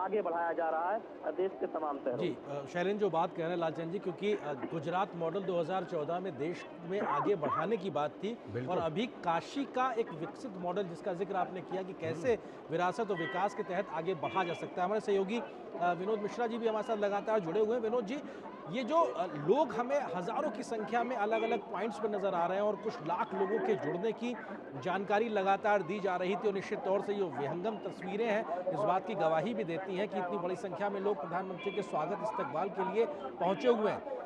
आगे बढ़ाया जा रहा है देश के तमाम शहरों जी। शैलेंद्र जो बात कह रहे हैं लालचंद जी, क्योंकि गुजरात मॉडल 2014 में देश में आगे बढ़ाने की बात थी और अभी काशी का एक विकसित मॉडल जिसका जिक्र आपने किया कि कैसे विरासत और विकास के तहत आगे बढ़ा जा सकता है। हमारे सहयोगी विनोद मिश्रा जी भी हमारे साथ लगातार जुड़े हुए हैं। विनोद जी, ये जो लोग हमें हज़ारों की संख्या में अलग अलग पॉइंट्स पर नज़र आ रहे हैं और कुछ लाख लोगों के जुड़ने की जानकारी लगातार दी जा रही थी और निश्चित तौर से ये विहंगम तस्वीरें हैं इस बात की गवाही भी देती हैं कि इतनी बड़ी संख्या में लोग प्रधानमंत्री के स्वागत इस्तकबाल के लिए पहुंचे हुए हैं।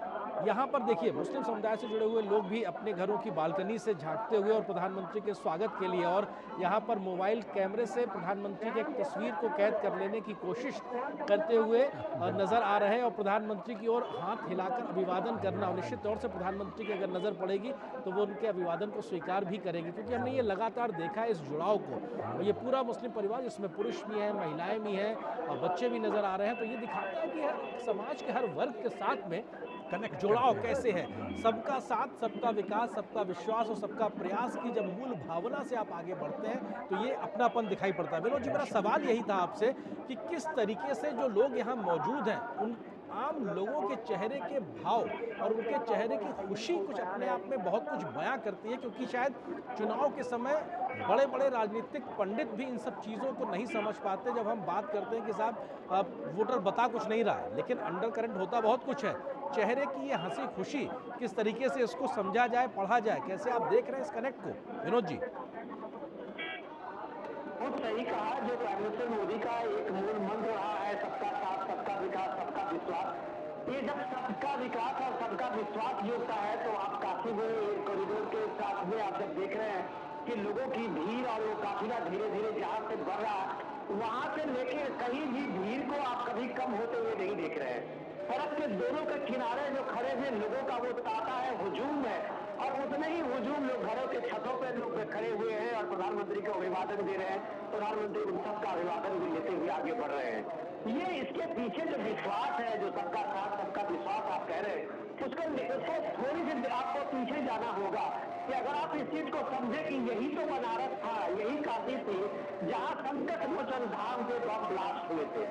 यहाँ पर देखिए मुस्लिम समुदाय से जुड़े हुए लोग भी अपने घरों की बालकनी से झांकते हुए और प्रधानमंत्री के स्वागत के लिए और यहाँ पर मोबाइल कैमरे से प्रधानमंत्री की एक तस्वीर को कैद कर लेने की कोशिश करते हुए नजर आ रहे हैं और प्रधानमंत्री की ओर हाथ हिलाकर अभिवादन करना। और निश्चित तौर से प्रधानमंत्री की अगर नज़र पड़ेगी तो वो उनके अभिवादन को स्वीकार भी करेंगे, क्योंकि हमने ये लगातार देखा है इस जुड़ाव को। और ये पूरा मुस्लिम परिवार जिसमें पुरुष भी हैं, महिलाएं भी हैं और बच्चे भी नजर आ रहे हैं, तो ये दिखाता है कि समाज के हर वर्ग के साथ में कनेक्ट जुड़ाव कैसे है। सबका साथ, सबका विकास, सबका विश्वास और सबका प्रयास की जब मूल भावना से आप आगे बढ़ते हैं तो ये अपनापन दिखाई पड़ता है। विनोद जी, मेरा सवाल यही था आपसे कि किस तरीके से जो लोग यहाँ मौजूद हैं उन आम लोगों के चेहरे के भाव और उनके चेहरे की खुशी कुछ अपने आप में बहुत कुछ बयां करती है, क्योंकि शायद चुनाव के समय बड़े बड़े राजनीतिक पंडित भी इन सब चीज़ों को नहीं समझ पाते। जब हम बात करते हैं कि साहब वोटर बता कुछ नहीं रहा है, लेकिन अंडर करंट होता बहुत कुछ है। चेहरे की ये हंसी खुशी किस तरीके से इसको समझा जाए, पढ़ा जाए, कैसे आप देख रहे हैं इस कनेक्ट को विनोद जी? बहुत सही कहा। जो प्राइम मिनिस्टर मोदी का एक मूल मंत्र रहा है, सबका साथ, सबका विकास, सबका विश्वास। ये जब सबका विकास और सबका विश्वास जुड़ता है तो आप काफी में कॉरिडोर के साथ में आप जब देख रहे हैं कि लोगों की भीड़ और वो काफिला धीरे धीरे जहां से बढ़ रहा है वहां से लेके कहीं भी भीड़ को आप कभी कम होते हुए नहीं देख रहे हैं। सड़क के दोनों के किनारे जो खड़े हुए लोगों का वो तांता है, हुजूम है, और उतने ही हुजूम लोग घरों के छतों पे लोग खड़े हुए हैं और प्रधानमंत्री को अभिवादन दे रहे हैं। प्रधानमंत्री उन सबका अभिवादन भी लेते हुए आगे बढ़ रहे हैं। ये इसके पीछे जो विश्वास है, जो सबका साथ, सबका विश्वास आप कह रहे हैं, उसको थोड़ी सी आपको पीछे जाना होगा कि अगर आप इस चीज को समझे कि यही तो बनारस था, यही काशी थी जहां संकट मोचन धाम से बम ब्लास्ट हुए थे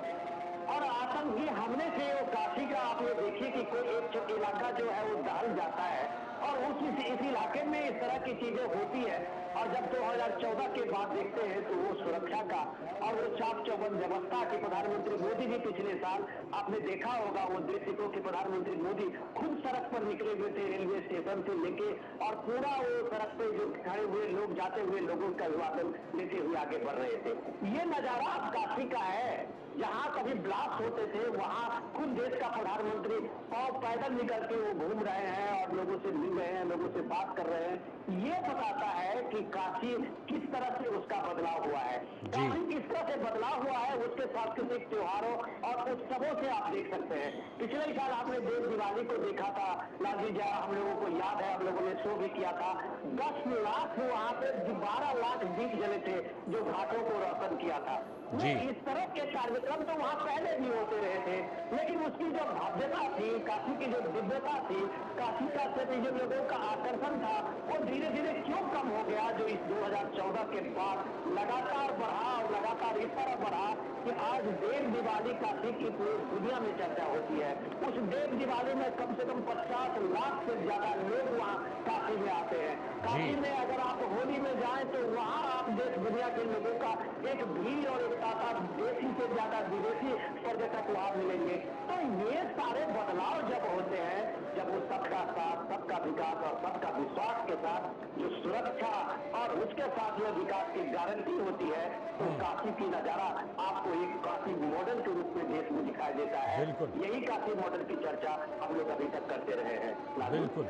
और आतंकी हमले से वो काशी का आप ये देखिए कि कोई एक इलाका जो है वो दहल जाता है और इस इलाके में इस तरह की चीजें होती है। और जब 2014 के बाद देखते हैं तो वो सुरक्षा का और वो चाक चौबंद व्यवस्था की प्रधानमंत्री मोदी भी पिछले साल आपने देखा होगा वो दृश्य को कि प्रधानमंत्री मोदी खुद सड़क पर निकले हुए थे रेलवे स्टेशन से लेके और पूरा वो सड़क पे जो खड़े हुए लोग जाते हुए लोगों का अभिवादन लेते हुए आगे बढ़ रहे थे। ये नजारा अब काशी का है। जहां कभी ब्लास्ट होते थे वहां खुद देश का प्रधानमंत्री पांव पैदल निकल के वो घूम रहे हैं और लोगों से मिल रहे हैं, लोगों से बात कर रहे हैं। ये बताता है कि काशी किस तरह से उसका बदलाव हुआ है। काशी किस तरह से बदलाव हुआ है उसके सांस्कृतिक त्योहारों और उत्सवों से आप देख सकते हैं। पिछले साल आपने देव दिवाली को देखा था, लालजी जहाँ हम लोगों को याद है, हम लोगों ने शो भी किया था। 10 लाख वहां पे 12 लाख दीप जले थे जो घाटों को रोशन किया था। इस तरह के कार्यक्रम तो वहाँ पहले भी होते रहे थे, लेकिन उसकी जो भव्यता थी, काशी की जो दिव्यता थी, काशी का प्रति जो लोगों का आकर्षण था वो धीरे धीरे क्यों कम हो गया, जो इस 2014 के बाद लगातार बढ़ा और लगातार इस तरह बढ़ा कि आज देव दिवाली काशी की पूरी दुनिया में चर्चा होती है। उस देव दिवाली में कम से कम 50 लाख से ज्यादा लोग वहाँ काशी में आते हैं। काशी में अगर आप होली में जाएं तो वहाँ आप देश दुनिया के लोगों का एक भीड़ और एक ताता देशी से ज्यादा विदेशी पर्यटक वहाँ मिलेंगे। तो ये सारे बदलाव जब होते हैं, जब वो सबका साथ, सबका विकास और सबका विश्वास के साथ जो सुरक्षा और उसके साथ जो विकास की गारंटी होती है, तो काशी की नजारा आपको एक काशी मॉडल के रूप में देश में दिखाई देता है। यही काशी मॉडल की चर्चा हम लोग अभी तक करते रहे हैं। बिल्कुल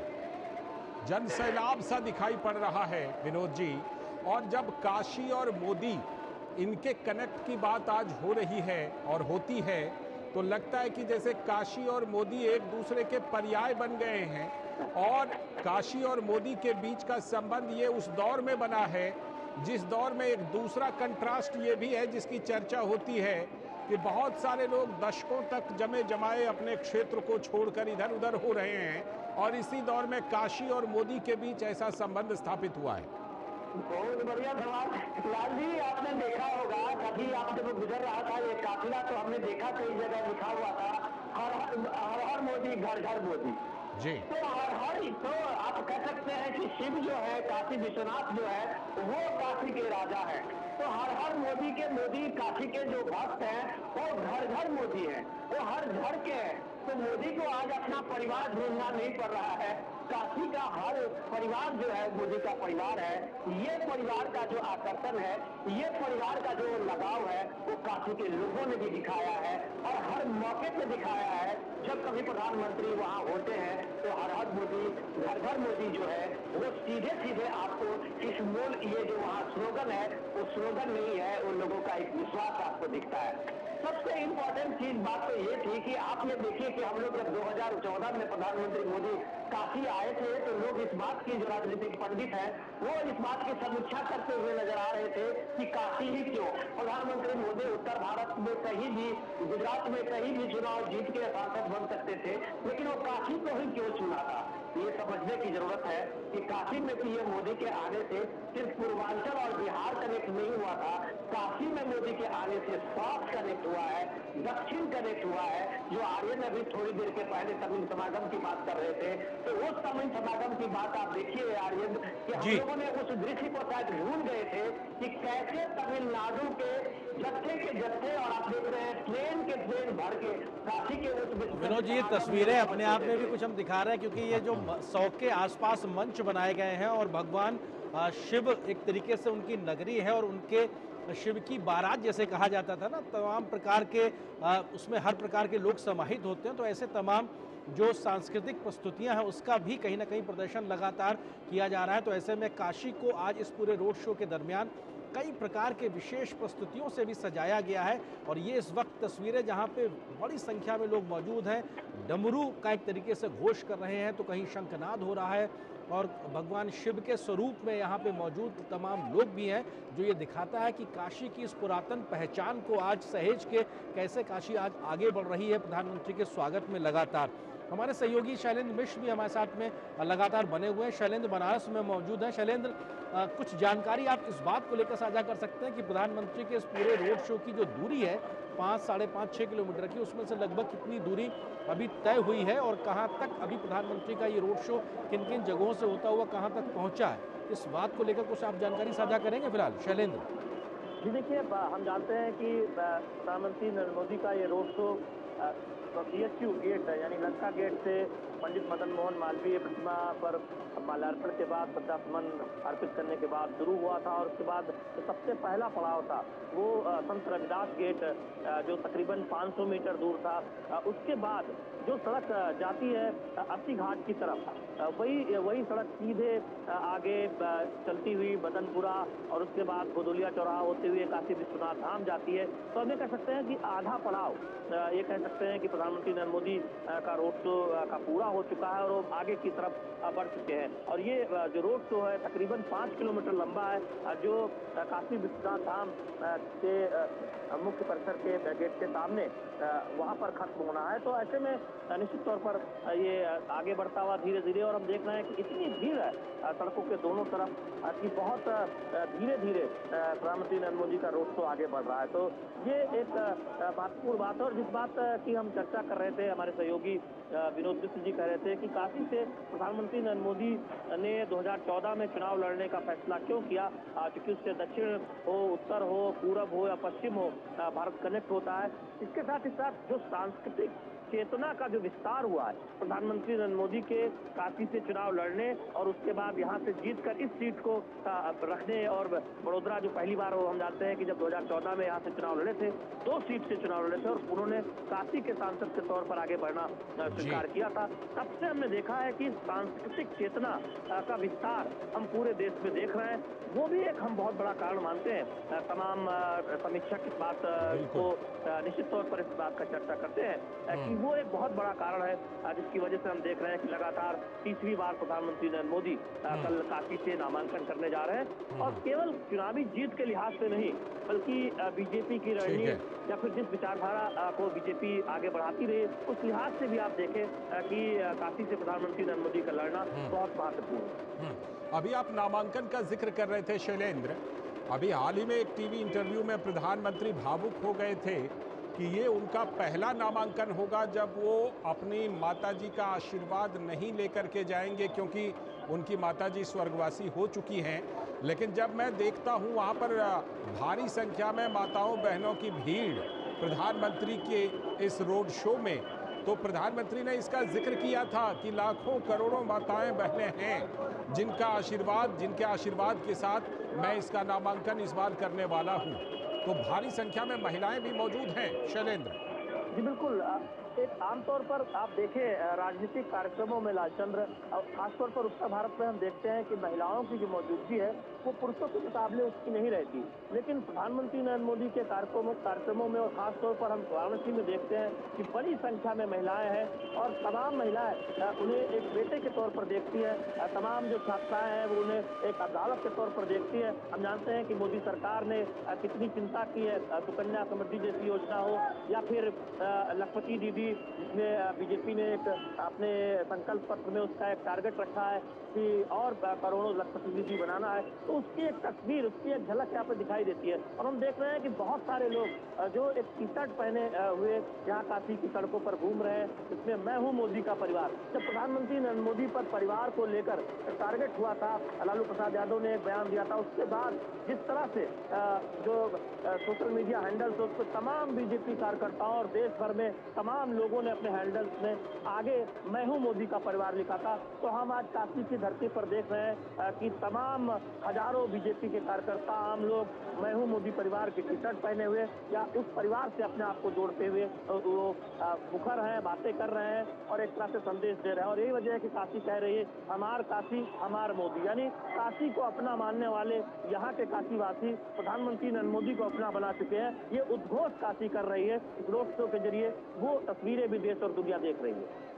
जन सैलाब सा दिखाई पड़ रहा है विनोद जी। और जब काशी और मोदी इनके कनेक्ट की बात आज हो रही है और होती है तो लगता है कि जैसे काशी और मोदी एक दूसरे के पर्याय बन गए हैं। और काशी और मोदी के बीच का संबंध ये उस दौर में बना है जिस दौर में एक दूसरा कंट्रास्ट ये भी है जिसकी चर्चा होती है कि बहुत सारे लोग दशकों तक जमे जमाए अपने क्षेत्र को छोड़कर इधर उधर हो रहे हैं और इसी दौर में काशी और मोदी के बीच ऐसा संबंध स्थापित हुआ है। बहुत बढ़िया सवाल। लाल जी, आपने देखा होगा, कभी आप जब गुजर रहा था ये काफिला, तो हमने देखा कई जगह लिखा हुआ था हर हर हर मोदी घर घर मोदी। जी। तो तो आप कह सकते हैं कि शिव जो है, काशी विश्वनाथ जो है, वो काशी के राजा है। तो हर हर मोदी के मोदी काशी के जो भक्त हैं वो घर घर मोदी हैं, वो हर घर के हैं। तो मोदी को आज अपना परिवार ढूंढना नहीं पड़ रहा है। काशी का हर परिवार जो है मोदी का परिवार है। ये परिवार का जो आकर्षण है, ये परिवार का जो लगाव है, वो काशी के लोगों ने भी दिखाया है और हर मौके पे दिखाया है। जब कभी प्रधानमंत्री वहाँ होते हैं तो हर हर मोदी घर घर मोदी जो है वो सीधे सीधे आपको इस मूल ये जो वहाँ स्लोगन है, वो स्लोगन नहीं है, उन लोगों का एक विश्वास आपको दिखता है। सबसे इम्पोर्टेंट चीज बात तो ये थी कि आपने देखिए कि हम लोग जब 2014 में प्रधानमंत्री मोदी काशी आए थे तो लोग इस बात की, जो राजनीतिक पंडित हैं, वो इस बात की समीक्षा करते हुए नजर आ रहे थे कि काशी ही क्यों। प्रधानमंत्री मोदी उत्तर भारत में कहीं भी, गुजरात में कहीं भी चुनाव जीत के सांसद बन सकते थे, लेकिन वो काशी को ही क्यों चुना था। ये समझने की जरूरत है कि काशी में पीएम मोदी के आने से सिर्फ पूर्वांचल और बिहार कनेक्ट नहीं हुआ था, काशी में मोदी के आने से साउथ कनेक्ट हुआ है, दक्षिण कनेक्ट हुआ है। जो आर्यन अभी थोड़ी देर के पहले तमिल समागम की बात कर रहे थे, तो उस तमिल समागम की बात आप देखिए आर्यन, कि हम लोगों ने उस दृश्य को शायद भूल गए थे कि कैसे तमिलनाडु के जत्थे और आप देख रहे हैं ट्रेन के ट्रेन भर के काशी के उस विनोद जी, ये तस्वीरें अपने आप में भी कुछ हम दिखा रहे हैं, क्योंकि ये जो 100 के आसपास मंच बनाए गए हैं और भगवान शिव एक तरीके से उनकी नगरी है और उनके शिव की बारात जैसे कहा जाता था ना, तमाम प्रकार के उसमें हर प्रकार के लोग समाहित होते हैं। तो ऐसे तमाम जो सांस्कृतिक प्रस्तुतियां हैं उसका भी कहीं ना कहीं प्रदर्शन लगातार किया जा रहा है। तो ऐसे में काशी को आज इस पूरे रोड शो के दरमियान कई प्रकार के विशेष प्रस्तुतियों से भी सजाया गया है। और ये इस वक्त तस्वीरें जहां पे बड़ी संख्या में लोग मौजूद हैं, डमरू का एक तरीके से घोष कर रहे हैं, तो कहीं शंखनाद हो रहा है और भगवान शिव के स्वरूप में यहाँ पे मौजूद तमाम लोग भी हैं, जो ये दिखाता है कि काशी की इस पुरातन पहचान को आज सहेज के कैसे काशी आज आगे बढ़ रही है प्रधानमंत्री के स्वागत में लगातार। हमारे सहयोगी शैलेंद्र मिश्र भी हमारे साथ में लगातार बने हुए हैं। शैलेंद्र बनारस में मौजूद हैं। शैलेंद्र, कुछ जानकारी आप इस बात को लेकर साझा कर सकते हैं कि प्रधानमंत्री के इस पूरे रोड शो की जो दूरी है 5, साढ़े 5, 6 किलोमीटर की, उसमें से लगभग कितनी दूरी अभी तय हुई है और कहाँ तक अभी प्रधानमंत्री का ये रोड शो किन किन जगहों से होता हुआ कहाँ तक पहुँचा है, इस बात को लेकर कुछ आप जानकारी साझा करेंगे फिलहाल शैलेंद्र? जी देखिए, हम जानते हैं कि प्रधानमंत्री नरेंद्र मोदी का ये रोड शो BHU गेट है, यानी लंका गेट से पंडित मदन मोहन मालवीय प्रतिमा पर माल्यार्पण के बाद श्रद्धासुमन अर्पित करने के बाद शुरू हुआ था। और उसके बाद जो सबसे पहला पड़ाव था वो संत रविदास गेट, जो तकरीबन 500 मीटर दूर था। उसके बाद जो सड़क जाती है अस्सी घाट की तरफ, वही सड़क सीधे आगे चलती हुई बदनपुरा और उसके बाद गोदुलिया चौराहा होते हुए काशी विश्वनाथ धाम जाती है। तो हम ये कह सकते हैं कि आधा पड़ाव ये कह सकते हैं कि प्रधानमंत्री नरेंद्र मोदी का रोड शो का पूरा हो चुका है और वो आगे की तरफ बढ़ चुके हैं। और ये जो रोड शो है तकरीबन 5 किलोमीटर लंबा है, जो काशी विश्वनाथ धाम के मुख्य परिसर के गेट के सामने वहाँ पर खत्म होना है। तो ऐसे में निश्चित तौर पर ये आगे बढ़ता हुआ धीरे धीरे, और हम देख रहे हैं कि इतनी भीड़ है सड़कों के दोनों तरफ कि बहुत धीरे धीरे प्रधानमंत्री नरेंद्र मोदी का रोड शो आगे बढ़ रहा है। तो ये एक महत्वपूर्ण बात है। और जिस बात की हम चर्चा कर रहे थे, हमारे सहयोगी विनोद मिश्र जी कह रहे थे कि काशी से प्रधानमंत्री नरेंद्र मोदी ने 2014 में चुनाव लड़ने का फैसला क्यों किया, क्योंकि उससे दक्षिण हो, उत्तर हो, पूरब हो या पश्चिम हो, भारत कनेक्ट होता है। इसके साथ ही साथ जो सांस्कृतिक चेतना का जो विस्तार हुआ है प्रधानमंत्री नरेंद्र मोदी के काशी से चुनाव लड़ने और उसके बाद यहाँ से जीतकर इस सीट को रखने, और बड़ोदरा जो पहली बार हो, हम जानते हैं कि जब 2014 में यहाँ से चुनाव लड़े थे 2 सीट से चुनाव लड़े थे और उन्होंने काशी के सांसद के तौर पर आगे बढ़ना स्वीकार किया था। तब से हमने देखा है कि सांस्कृतिक चेतना का विस्तार हम पूरे देश में देख रहे हैं। वो भी एक हम बहुत बड़ा कारण मानते हैं। तमाम समीक्षक इस बात को निश्चित तौर पर इस बात का चर्चा करते हैं कि वो एक बहुत बड़ा कारण है जिसकी वजह से हम देख रहे हैं कि लगातार तीसरी बार प्रधानमंत्री नरेंद्र मोदी कल काशी से नामांकन करने जा रहे हैं। और केवल चुनावी जीत के लिहाज से नहीं, बल्कि बीजेपी की रणनीति या फिर जिस विचारधारा को बीजेपी आगे बढ़ाती रही, उस लिहाज से भी आप देखें कि काशी से प्रधानमंत्री नरेंद्र मोदी का लड़ना बहुत महत्वपूर्ण है। अभी आप नामांकन का जिक्र कर रहे थे शैलेंद्र, अभी हाल ही में एक टीवी इंटरव्यू में प्रधानमंत्री भावुक हो गए थे कि ये उनका पहला नामांकन होगा जब वो अपनी माताजी का आशीर्वाद नहीं लेकर के जाएंगे, क्योंकि उनकी माताजी स्वर्गवासी हो चुकी हैं। लेकिन जब मैं देखता हूँ वहाँ पर भारी संख्या में माताओं बहनों की भीड़ प्रधानमंत्री के इस रोड शो में, तो प्रधानमंत्री ने इसका जिक्र किया था कि लाखों करोड़ों माताएं बहनें हैं जिनके आशीर्वाद के साथ मैं इसका नामांकन इस बार करने वाला हूं। तो भारी संख्या में महिलाएं भी मौजूद हैं शैलेंद्र। जी बिल्कुल। एक आमतौर पर आप देखें राजनीतिक कार्यक्रमों में लालचंद्र, खासतौर पर उत्तर भारत में हम देखते हैं कि महिलाओं की जो मौजूदगी है वो पुरुषों के मुकाबले उसकी नहीं रहती। लेकिन प्रधानमंत्री नरेंद्र मोदी के कार्यक्रमों में और खासतौर पर हम वाराणसी में देखते हैं कि बड़ी संख्या में महिलाएं हैं और तमाम महिलाएं उन्हें एक बेटे के तौर पर देखती है। तमाम जो छात्राएं हैं वो उन्हें एक अभिभावक के तौर पर देखती है। हम जानते हैं कि मोदी सरकार ने कितनी चिंता की है, सुकन्या समृद्धि जैसी योजना हो या फिर लखपति दीदी, जिसमें बीजेपी ने एक अपने संकल्प पत्र में उसका एक टारगेट रखा है कि और करोड़ों लखपति दीदी बनाना है। तो उसकी एक तस्वीर, उसकी एक झलक यहाँ पे दिखाई देती है। और हम देख रहे हैं कि बहुत सारे लोग जो एक टी शर्ट पहने हुए यहाँ काशी की सड़कों पर घूम रहे हैं, जिसमें मैं हूँ मोदी का परिवार। जब प्रधानमंत्री नरेंद्र मोदी पर परिवार को लेकर टारगेट हुआ था, लालू प्रसाद यादव ने एक बयान दिया था, उसके बाद जिस तरह से जो सोशल मीडिया हैंडल्स उस पर तमाम बीजेपी कार्यकर्ताओं और देश भर में तमाम लोगों ने अपने हैंडल्स में आगे मैं हूं मोदी का परिवार लिखा था। तो हम आज काशी की धरती पर देख रहे हैं कि तमाम हजारों बीजेपी के कार्यकर्ता, आम लोग मैं हूं मोदी परिवार की टी शर्ट पहने हुए या उस परिवार से अपने आप को जोड़ते हुए वो मुखर हैं, बातें कर रहे हैं और एक तरह से संदेश दे रहे हैं। और यही वजह है कि काशी कह रही है हमार काशी हमार मोदी, यानी काशी को अपना मानने वाले यहाँ के काशीवासी प्रधानमंत्री नरेंद्र मोदी को अपना बना चुके हैं। ये उद्घोष काशी कर रही है। इस रोड शो के जरिए वो तस्वीरें भी देश और दुनिया देख रही है।